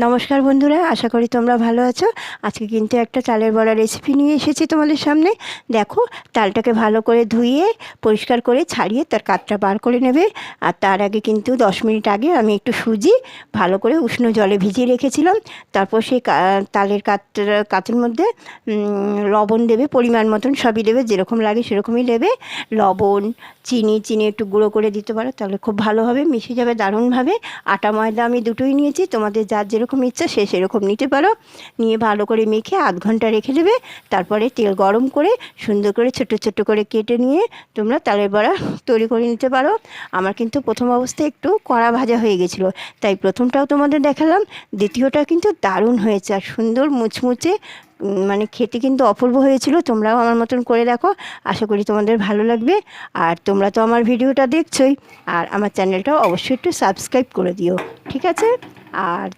নমস্কার বন্ধুরা, আশা করি তোমরা ভালো আছো। আজকে কিন্তু একটা চালের বড়া রেসিপি নিয়ে এসেছি তোমাদের সামনে। দেখো, চালটাকে ভালো করে ধুয়ে পরিষ্কার করে ছাড়িয়ে তার কাতটা বার করে নেবে। আর তার আগে কিন্তু 10 মিনিট আগে আমি একটু সুজি ভালো করে উষ্ণ জলে ভিজিয়ে রেখেছিলাম। তারপর সেই তালের কাতের মধ্যে লবণ দেবে, পরিমাণ মতন সবই দেবে, যেরকম লাগে সেরকমই দেবে। লবণ, চিনি একটু গুঁড়ো করে দিতে পারো, তাহলে খুব ভালো হবে, মিশে যাবে দারুণভাবে। আটা ময়দা আমি দুটোই নিয়েছি, তোমাদের যার যেরকম ইচ্ছা সে সেরকম নিতে পারো। নিয়ে ভালো করে মেখে আধ ঘন্টা রেখে দেবে। তারপরে তেল গরম করে সুন্দর করে ছোট ছোট করে কেটে নিয়ে তোমরা তালের বড়া তৈরি করে নিতে পারো। আমার কিন্তু প্রথম অবস্থায় একটু কড়া ভাজা হয়ে গেছিলো, তাই প্রথমটাও তোমাদের দেখালাম। দ্বিতীয়টা কিন্তু দারুণ হয়েছে আর সুন্দর মুচমুচে, মানে খেতে কিন্তু অপূর্ব হয়েছিল। তোমরাও আমার মতন করে দেখো, আশা করি তোমাদের ভালো লাগবে। আর তোমরা তো আমার ভিডিওটা দেখছোই, আর আমার চ্যানেলটাও অবশ্যই একটু সাবস্ক্রাইব করে দিও, ঠিক আছে? আর